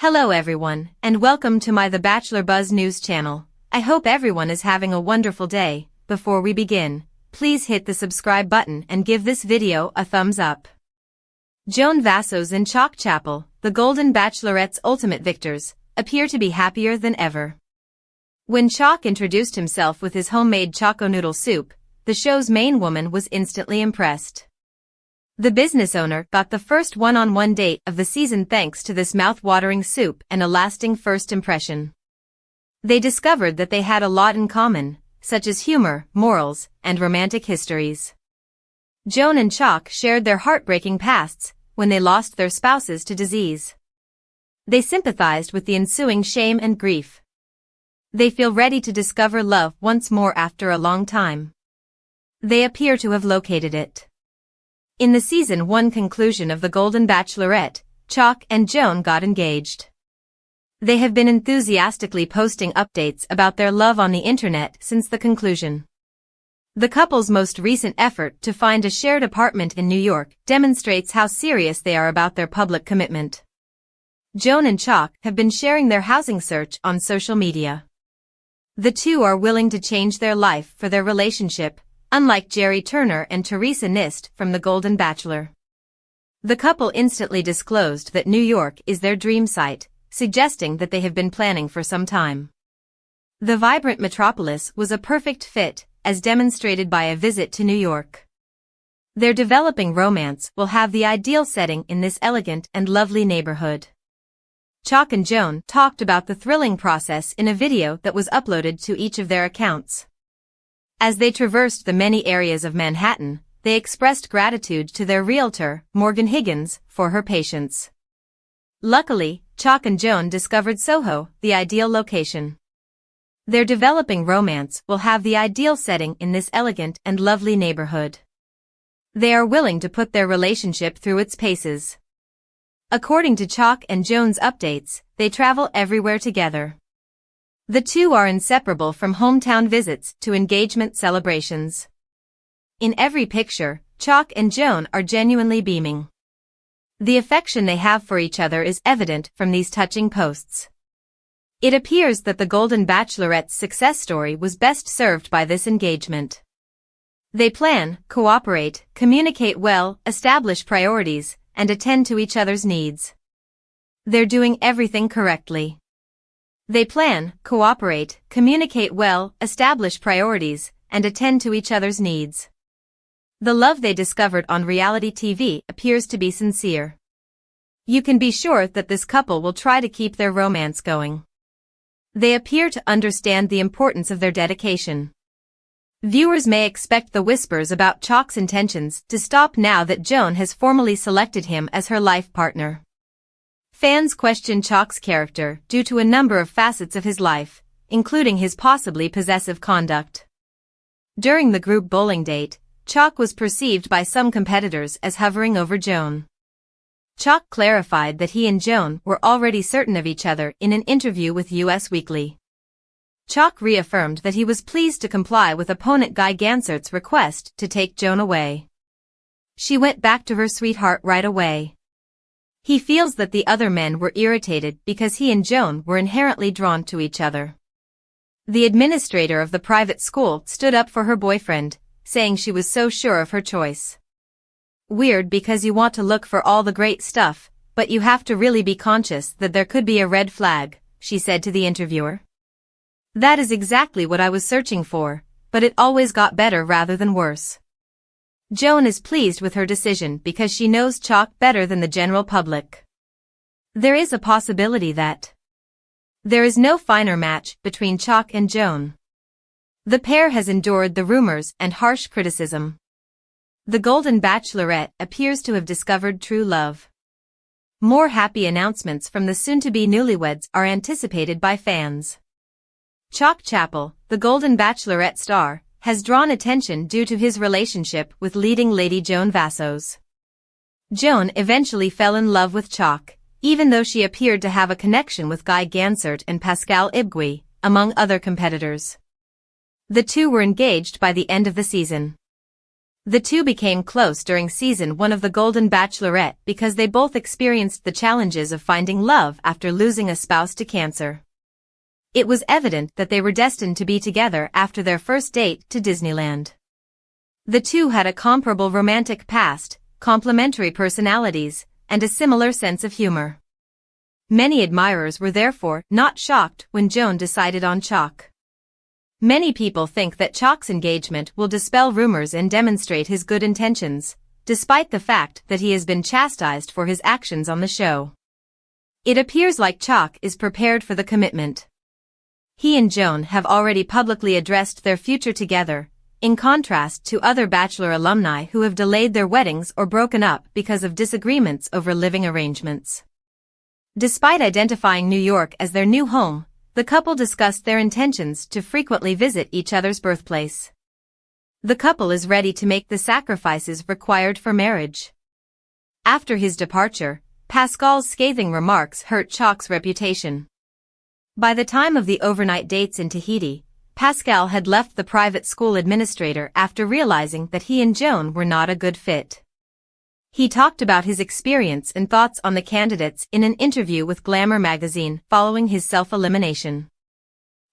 Hello everyone, and welcome to my The Bachelor Buzz News channel. I hope everyone is having a wonderful day. Before we begin, please hit the subscribe button and give this video a thumbs up. Joan Vassos and Chock Chapel, the Golden Bachelorette's ultimate victors, appear to be happier than ever. When Chock introduced himself with his homemade choco noodle soup, the show's main woman was instantly impressed. The business owner got the first one-on-one date of the season thanks to this mouth-watering soup and a lasting first impression. They discovered that they had a lot in common, such as humor, morals, and romantic histories. Joan and Chock shared their heartbreaking pasts when they lost their spouses to disease. They sympathized with the ensuing shame and grief. They feel ready to discover love once more after a long time. They appear to have located it. In the Season 1 conclusion of The Golden Bachelorette, Chock and Joan got engaged. They have been enthusiastically posting updates about their love on the internet since the conclusion. The couple's most recent effort to find a shared apartment in New York demonstrates how serious they are about their public commitment. Joan and Chock have been sharing their housing search on social media. The two are willing to change their life for their relationship, unlike Jerry Turner and Teresa Nist from The Golden Bachelor. The couple instantly disclosed that New York is their dream site, suggesting that they have been planning for some time. The vibrant metropolis was a perfect fit, as demonstrated by a visit to New York. Their developing romance will have the ideal setting in this elegant and lovely neighborhood. Chock and Joan talked about the thrilling process in a video that was uploaded to each of their accounts. As they traversed the many areas of Manhattan, they expressed gratitude to their realtor, Morgan Higgins, for her patience. Luckily, Chock and Joan discovered Soho, the ideal location. Their developing romance will have the ideal setting in this elegant and lovely neighborhood. They are willing to put their relationship through its paces. According to Chock and Joan's updates, they travel everywhere together. The two are inseparable from hometown visits to engagement celebrations. In every picture, Chock and Joan are genuinely beaming. The affection they have for each other is evident from these touching posts. It appears that the Golden Bachelorette's success story was best served by this engagement. They plan, cooperate, communicate well, establish priorities, and attend to each other's needs. They're doing everything correctly. They plan, cooperate, communicate well, establish priorities, and attend to each other's needs. The love they discovered on reality TV appears to be sincere. You can be sure that this couple will try to keep their romance going. They appear to understand the importance of their dedication. Viewers may expect the whispers about Chock's intentions to stop now that Joan has formally selected him as her life partner. Fans question Chock's character due to a number of facets of his life, including his possibly possessive conduct. During the group bowling date, Chock was perceived by some competitors as hovering over Joan. Chock clarified that he and Joan were already certain of each other in an interview with US Weekly. Chock reaffirmed that he was pleased to comply with opponent Guy Gansert's request to take Joan away. She went back to her sweetheart right away. He feels that the other men were irritated because he and Joan were inherently drawn to each other. The administrator of the private school stood up for her boyfriend, saying she was so sure of her choice. Weird because you want to look for all the great stuff, but you have to really be conscious that there could be a red flag, she said to the interviewer. That is exactly what I was searching for, but it always got better rather than worse. Joan is pleased with her decision because she knows Chock better than the general public. There is a possibility that there is no finer match between Chock and Joan. The pair has endured the rumors and harsh criticism. The Golden Bachelorette appears to have discovered true love. More happy announcements from the soon-to-be newlyweds are anticipated by fans. Chock Chapel, the Golden Bachelorette star, has drawn attention due to his relationship with leading lady Joan Vassos. Joan eventually fell in love with Chock, even though she appeared to have a connection with Guy Gansert and Pascal Ibgui, among other competitors. The two were engaged by the end of the season. The two became close during season 1 of The Golden Bachelorette because they both experienced the challenges of finding love after losing a spouse to cancer. It was evident that they were destined to be together after their first date to Disneyland. The two had a comparable romantic past, complementary personalities, and a similar sense of humor. Many admirers were therefore not shocked when Joan decided on Chock. Many people think that Chock's engagement will dispel rumors and demonstrate his good intentions, despite the fact that he has been chastised for his actions on the show. It appears like Chock is prepared for the commitment. He and Joan have already publicly addressed their future together, in contrast to other Bachelor alumni who have delayed their weddings or broken up because of disagreements over living arrangements. Despite identifying New York as their new home, the couple discussed their intentions to frequently visit each other's birthplace. The couple is ready to make the sacrifices required for marriage. After his departure, Pascal's scathing remarks hurt Chock's reputation. By the time of the overnight dates in Tahiti, Pascal had left the private school administrator after realizing that he and Joan were not a good fit. He talked about his experience and thoughts on the candidates in an interview with Glamour magazine following his self-elimination.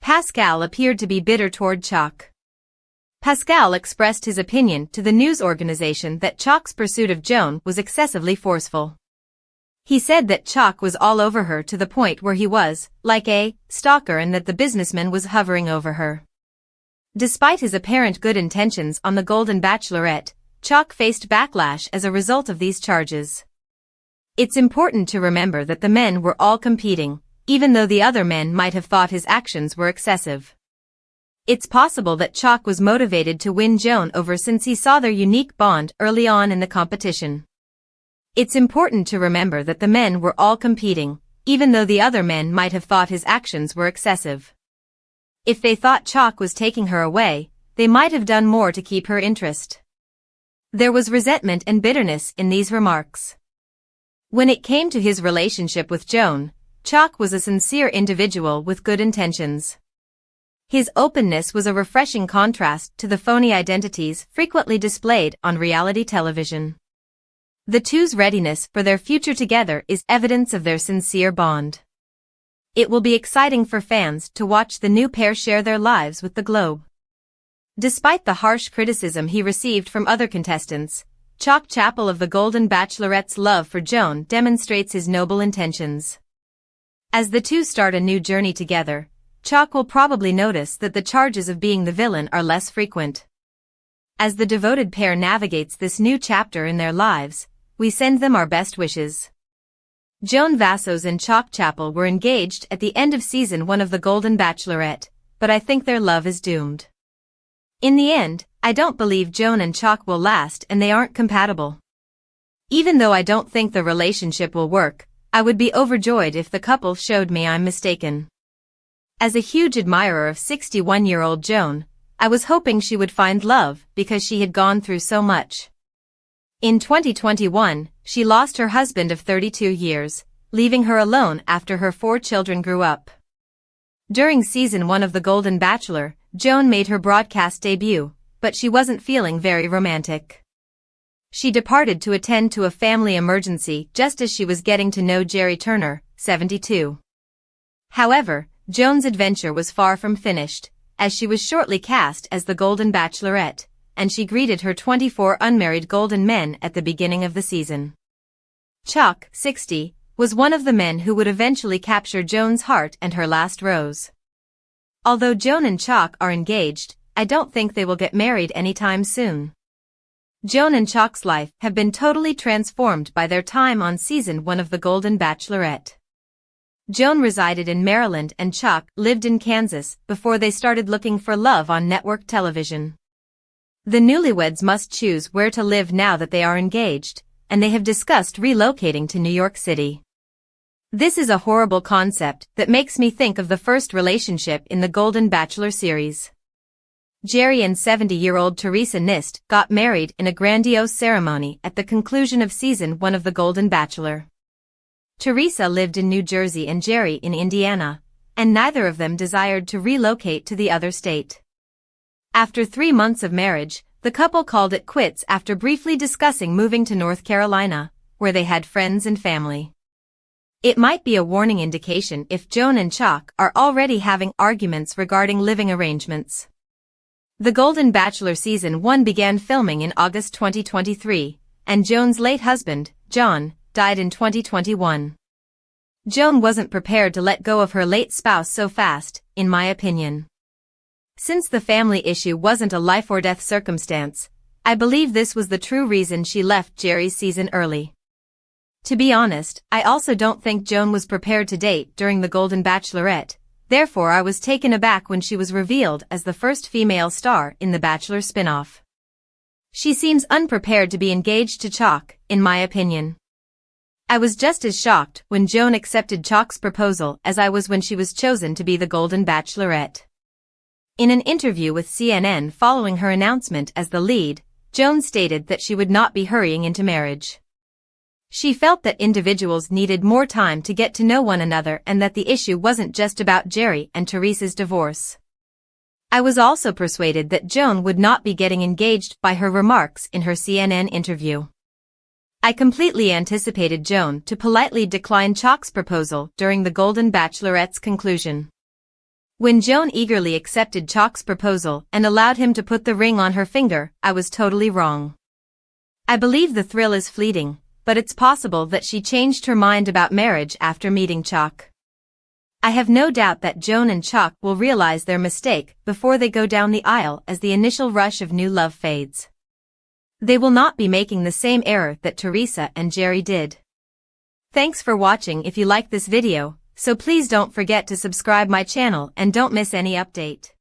Pascal appeared to be bitter toward Chock. Pascal expressed his opinion to the news organization that Chock's pursuit of Joan was excessively forceful. He said that Chock was all over her to the point where he was, like a stalker, and that the businessman was hovering over her. Despite his apparent good intentions on The Golden Bachelorette, Chock faced backlash as a result of these charges. It's important to remember that the men were all competing, even though the other men might have thought his actions were excessive. It's possible that Chock was motivated to win Joan over since he saw their unique bond early on in the competition. It's important to remember that the men were all competing, even though the other men might have thought his actions were excessive. If they thought Chock was taking her away, they might have done more to keep her interest. There was resentment and bitterness in these remarks. When it came to his relationship with Joan, Chock was a sincere individual with good intentions. His openness was a refreshing contrast to the phony identities frequently displayed on reality television. The two's readiness for their future together is evidence of their sincere bond. It will be exciting for fans to watch the new pair share their lives with the globe. Despite the harsh criticism he received from other contestants, Chock Chapel of The Golden Bachelorette's love for Joan demonstrates his noble intentions. As the two start a new journey together, Chock will probably notice that the charges of being the villain are less frequent. As the devoted pair navigates this new chapter in their lives, we send them our best wishes. Joan Vassos and Chock Chapel were engaged at the end of season 1 of The Golden Bachelorette, but I think their love is doomed. In the end, I don't believe Joan and Chock will last and they aren't compatible. Even though I don't think the relationship will work, I would be overjoyed if the couple showed me I'm mistaken. As a huge admirer of 61-year-old Joan, I was hoping she would find love because she had gone through so much. In 2021, she lost her husband of 32 years, leaving her alone after her 4 children grew up. During season 1 of The Golden Bachelor, Joan made her broadcast debut, but she wasn't feeling very romantic. She departed to attend to a family emergency just as she was getting to know Jerry Turner, 72. However, Joan's adventure was far from finished, as she was shortly cast as the Golden Bachelorette, and she greeted her 24 unmarried golden men at the beginning of the season. Chock, 60, was one of the men who would eventually capture Joan's heart and her last rose. Although Joan and Chock are engaged, I don't think they will get married anytime soon. Joan and Chock's life have been totally transformed by their time on season 1 of The Golden Bachelorette. Joan resided in Maryland and Chock lived in Kansas before they started looking for love on network television. The newlyweds must choose where to live now that they are engaged, and they have discussed relocating to New York City. This is a horrible concept that makes me think of the first relationship in the Golden Bachelor series. Jerry and 70-year-old Teresa Nist got married in a grandiose ceremony at the conclusion of season 1 of The Golden Bachelor. Teresa lived in New Jersey and Jerry in Indiana, and neither of them desired to relocate to the other state. After 3 months of marriage, the couple called it quits after briefly discussing moving to North Carolina, where they had friends and family. It might be a warning indication if Joan and Chock are already having arguments regarding living arrangements. The Golden Bachelor Season 1 began filming in August 2023, and Joan's late husband, John, died in 2021. Joan wasn't prepared to let go of her late spouse so fast, in my opinion. Since the family issue wasn't a life-or-death circumstance, I believe this was the true reason she left Jerry's season early. To be honest, I also don't think Joan was prepared to date during the Golden Bachelorette, therefore I was taken aback when she was revealed as the first female star in the Bachelor spin-off. She seems unprepared to be engaged to Chock, in my opinion. I was just as shocked when Joan accepted Chock's proposal as I was when she was chosen to be the Golden Bachelorette. In an interview with CNN following her announcement as the lead, Joan stated that she would not be hurrying into marriage. She felt that individuals needed more time to get to know one another and that the issue wasn't just about Jerry and Teresa's divorce. I was also persuaded that Joan would not be getting engaged by her remarks in her CNN interview. I completely anticipated Joan to politely decline Chock's proposal during the Golden Bachelorette's conclusion. When Joan eagerly accepted Chock's proposal and allowed him to put the ring on her finger, I was totally wrong. I believe the thrill is fleeting, but it's possible that she changed her mind about marriage after meeting Chock. I have no doubt that Joan and Chock will realize their mistake before they go down the aisle as the initial rush of new love fades. They will not be making the same error that Teresa and Jerry did. Thanks for watching. If you like this video, so please don't forget to subscribe my channel and don't miss any update.